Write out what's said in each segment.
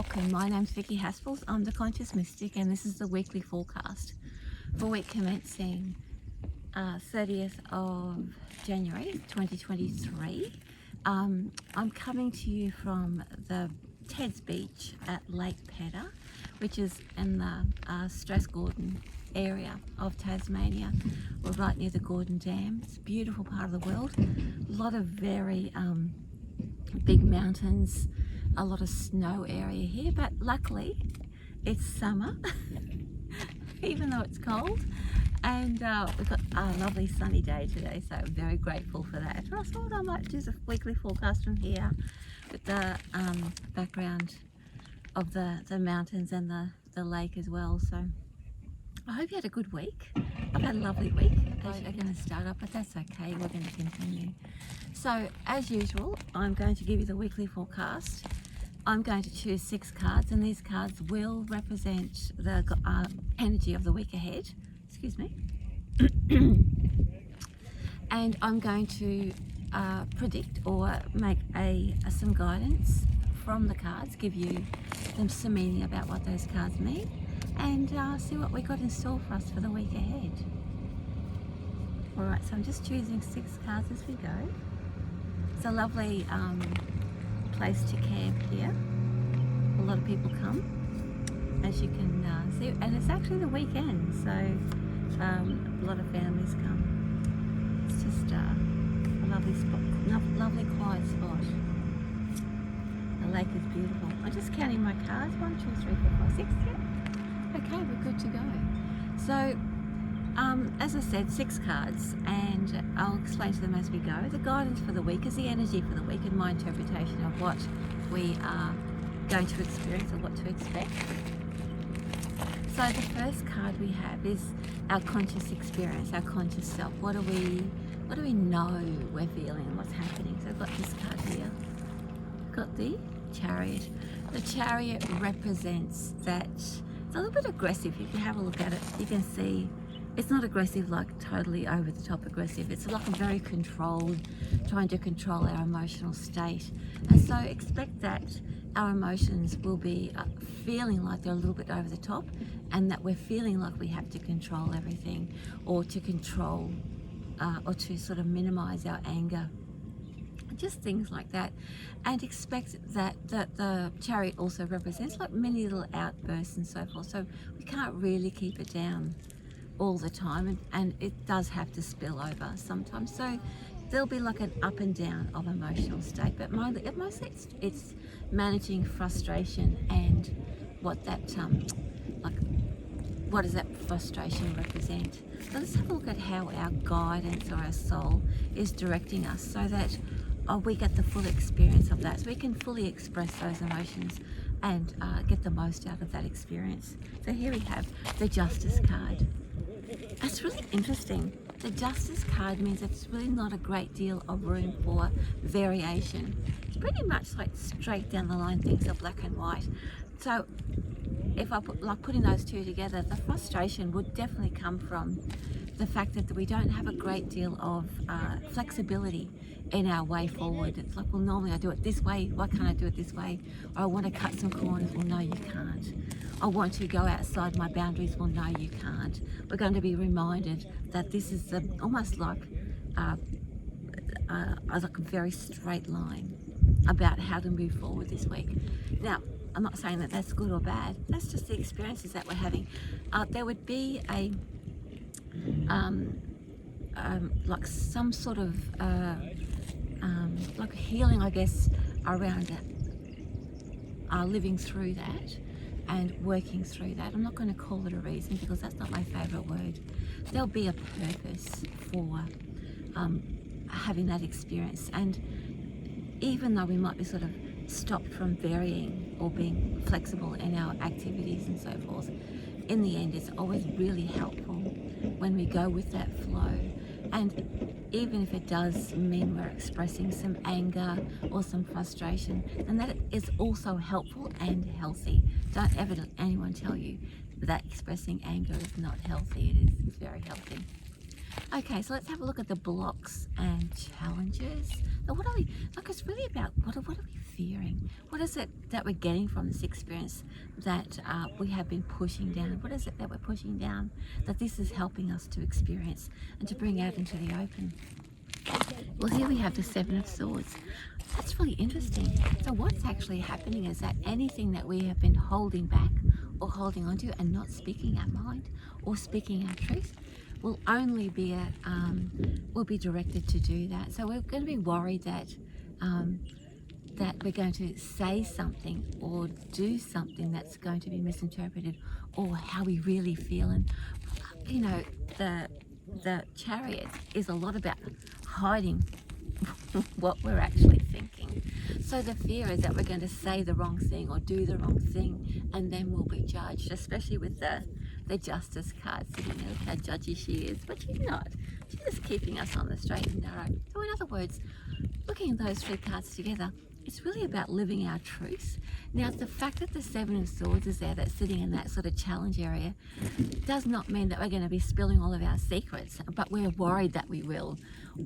Welcome, my name's Vicki Haspels. I'm the Conscious Mystic and this is the weekly forecast for week commencing 30th of January 2023. I'm coming to you from the Ted's Beach at Lake Pedder, which is in the Strathgordon area of Tasmania. We're right near the Gordon Dam. It's a beautiful part of the world. A lot of very big mountains, a lot of snow area here, but luckily it's summer even though it's cold, and we've got a lovely sunny day today, so I'm very grateful for that. And I thought I might do the weekly forecast from here with the background of the mountains and the lake as well. So I hope you had a good week. I've had a lovely week. Are going to start up, but that's okay, we're going to continue. So as usual, I'm going to give you the weekly forecast. I'm going to choose 6 cards, and these cards will represent the energy of the week ahead. Excuse me. And I'm going to predict or make some guidance from the cards, give you some meaning about what those cards mean, and see what we got in store for us for the week ahead. Alright, so I'm just choosing 6 cards as we go. It's a lovely place to camp here. A lot of people come, as you can see, and it's actually the weekend, so a lot of families come. It's just a lovely spot, lovely quiet spot. The lake is beautiful. I'm just counting my cards. 1, 2, 3, 4, 5, 6. Yeah. Okay, we're good to go. So as I said, 6 cards, and I'll explain to them as we go. The guidance for the week is the energy for the week and my interpretation of what we are going to experience or what to expect. So the first card we have is our conscious experience, our conscious self. What do we know we're feeling and what's happening? So I've got this card here. I've got the Chariot. The Chariot represents that it's a little bit aggressive. If you have a look at it, you can see it's not aggressive, like totally over the top aggressive. It's like a very controlled, trying to control our emotional state. And so expect that our emotions will be feeling like they're a little bit over the top, and that we're feeling like we have to control everything, or to control, or to sort of minimize our anger. Just things like that. And expect that the Chariot also represents like many little outbursts and so forth. So we can't really keep it down all the time, and it does have to spill over sometimes. So there'll be like an up and down of emotional state, but mostly it's managing frustration and what that what does that frustration represent. So let's have a look at how our guidance or our soul is directing us, so that we get the full experience of that, so we can fully express those emotions and get the most out of that experience. So here we have the Justice card. That's really interesting. The Justice card means it's really not a great deal of room for variation. It's pretty much like straight down the line, things are black and white. So if I putting those two together, the frustration would definitely come from the fact that we don't have a great deal of flexibility in our way forward. It's like, well, normally I do it this way, why can't I do it this way? Or I want to cut some corners, well, no, you can't. I want to go outside my boundaries, well, no, you can't. We're going to be reminded that this is almost like a very straight line about how to move forward this week. Now, I'm not saying that that's good or bad. That's just the experiences that we're having. There would be a like some sort of like healing, I guess, around living through that and working through that. I'm not going to call it a reason because that's not my favourite word. There'll be a purpose for having that experience, and even though we might be sort of stopped from varying or being flexible in our activities and so forth, in the end it's always really helpful when we go with that flow. And even if it does mean we're expressing some anger or some frustration, then that is also helpful and healthy. Don't ever let anyone tell you that expressing anger is not healthy. It is. It's very healthy. Okay, so let's have a look at the blocks and challenges. Now, what are we, like, it's really about what are we fearing? What is it that we're getting from this experience that we have been pushing down? What is it that we're pushing down that this is helping us to experience and to bring out into the open? Well, here we have the Seven of Swords. That's really interesting. So what's actually happening is that anything that we have been holding back or holding onto and not speaking our mind or speaking our truth will only be will be directed to do that. So we're going to be worried that that we're going to say something or do something that's going to be misinterpreted, or how we really feel. And you know, the Chariot is a lot about hiding what we're actually thinking. So the fear is that we're going to say the wrong thing or do the wrong thing, and then we'll be judged, especially with the Justice card sitting there. Look how judgy she is, but she's not. She's just keeping us on the straight and narrow. So in other words, looking at those three cards together, it's really about living our truth. Now, the fact that the Seven of Swords is there, that's sitting in that sort of challenge area, does not mean that we're going to be spilling all of our secrets, but we're worried that we will.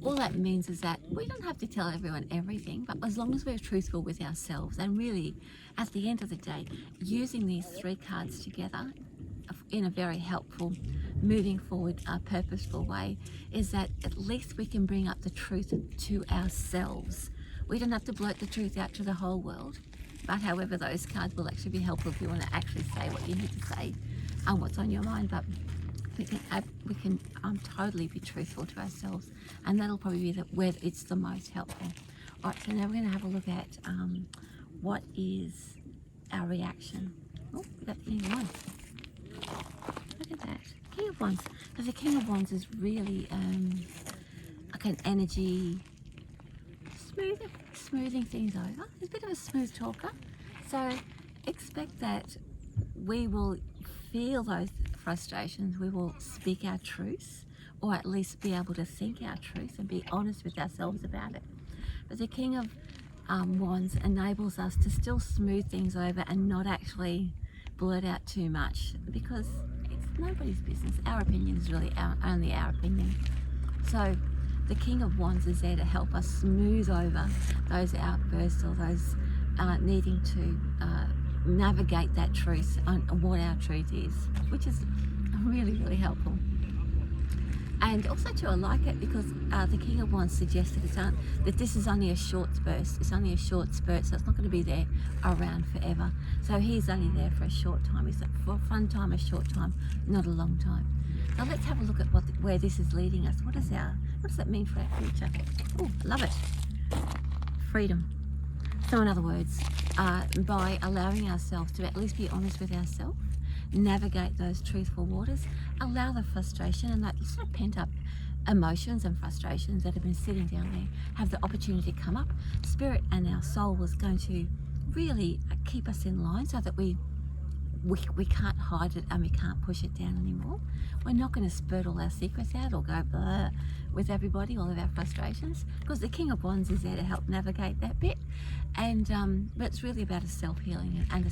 All that means is that we don't have to tell everyone everything, but as long as we're truthful with ourselves, and really, at the end of the day, using these three cards together in a very helpful, moving forward, purposeful way, is that at least we can bring up the truth to ourselves. We don't have to blurt the truth out to the whole world, but however, those cards will actually be helpful if you want to actually say what you need to say and what's on your mind. But we can totally be truthful to ourselves, and that'll probably be where it's the most helpful. All right, so now we're going to have a look at what is our reaction. Oh, we got the King of Wands. Look at that, King of Wands. So the King of Wands is really like an energy, smoothing things over. He's a bit of a smooth talker. So expect that we will feel those frustrations. We will speak our truth, or at least be able to think our truth and be honest with ourselves about it. But the King of Wands enables us to still smooth things over and not actually blurt out too much, because it's nobody's business. Our opinion is really only our opinion. So the King of Wands is there to help us smooth over those outbursts, or those needing to navigate that truth on what our truth is, which is really, really helpful. And also too, I like it because the King of Wands suggests that this is only a short burst. It's only a short spurt, so it's not going to be there around forever. So he's only there for a short time. It's for a fun time, a short time, not a long time. Now let's have a look at where this is leading us. What does that mean for our future? Oh, I love it. Freedom. So in other words, by allowing ourselves to at least be honest with ourselves, navigate those truthful waters, allow the frustration and that sort of pent up emotions and frustrations that have been sitting down there have the opportunity to come up. Spirit and our soul was going to really keep us in line so that we can't hide it and we can't push it down anymore. We're not going to spurt all our secrets out or go blah with everybody, all of our frustrations, because the King of Wands is there to help navigate that bit. And but it's really about a self-healing and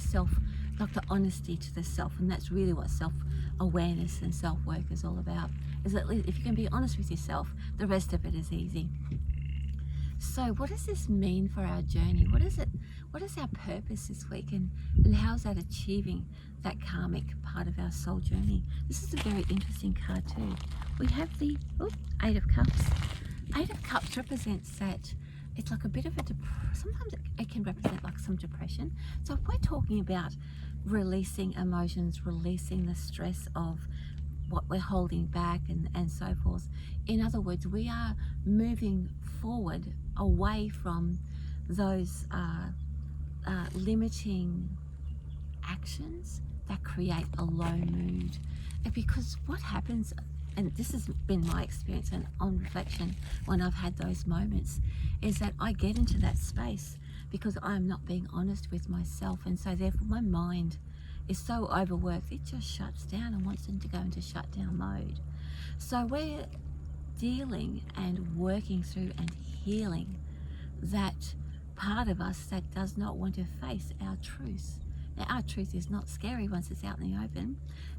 like the honesty to the self, and that's really what self-awareness and self-work is all about. Is that if you can be honest with yourself, the rest of it is easy. So what does this mean for our journey? What is our purpose this week, and how is that achieving that karmic part of our soul journey? This is a very interesting card too. We have the Eight of Cups. Eight of Cups represents that it's like a bit of sometimes it can represent like some depression. So if we're talking about releasing emotions, releasing the stress of what we're holding back and so forth. In other words, we are moving forward away from those limiting actions that create a low mood. Because what happens, and this has been my experience and on reflection when I've had those moments, is that I get into that space because I'm not being honest with myself, and so therefore my mind is so overworked, it just shuts down and wants them to go into shutdown mode. So we're dealing and working through and healing that part of us that does not want to face our truth, Now, our truth is not scary once it's out in the open.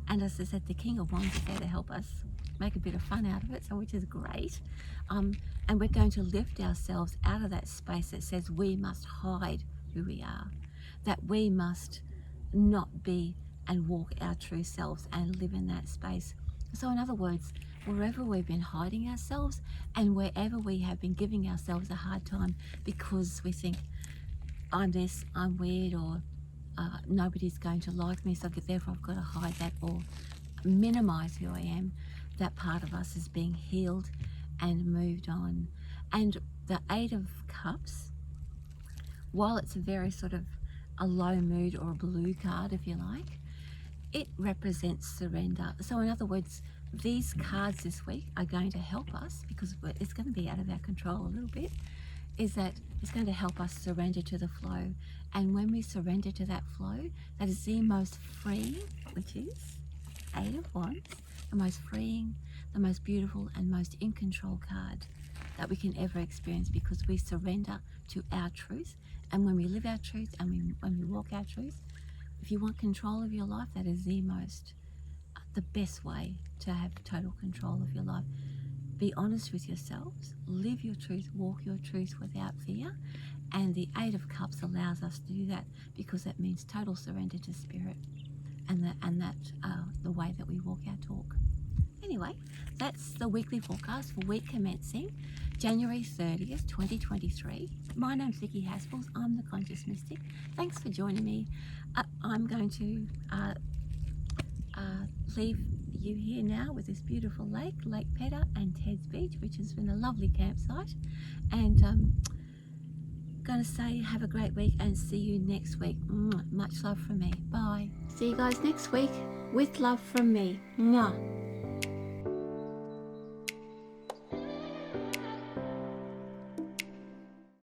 And as I said, the King of Wands is there to help us make a bit of fun out of it, so which is great. And we're going to lift ourselves out of that space that says we must hide who we are, that we must not be and walk our true selves and live in that space. So in other words, wherever we've been hiding ourselves and wherever we have been giving ourselves a hard time because we think, I'm this, I'm weird, or nobody's going to like me, so therefore I've got to hide that or minimize who I am, that part of us is being healed and moved on. And the Eight of Cups, while it's a very sort of a low mood or a blue card, if you like, it represents surrender. So in other words, these cards this week are going to help us, because it's going to be out of our control a little bit, is that it's going to help us surrender to the flow. And when we surrender to that flow, that is the most freeing, which is Eight of Wands, the most freeing, the most beautiful and most in control card that we can ever experience, because we surrender to our truth. And when we live our truth and when we walk our truth, if you want control of your life, that is the best way to have total control of your life. Be honest with yourselves, live your truth, walk your truth without fear. And the Eight of Cups allows us to do that, because that means total surrender to spirit, and that the way that we walk our talk. Anyway, that's the weekly forecast for week commencing January 30th, 2023. My name's Vicki Haspels. I'm the Conscious Mystic. Thanks for joining me. I'm going to leave you here now with this beautiful lake, Lake Pedder and Ted's Beach, which has been a lovely campsite. And going to say have a great week and see you next week. Much love from me. Bye. See you guys next week with love from me. Mwah.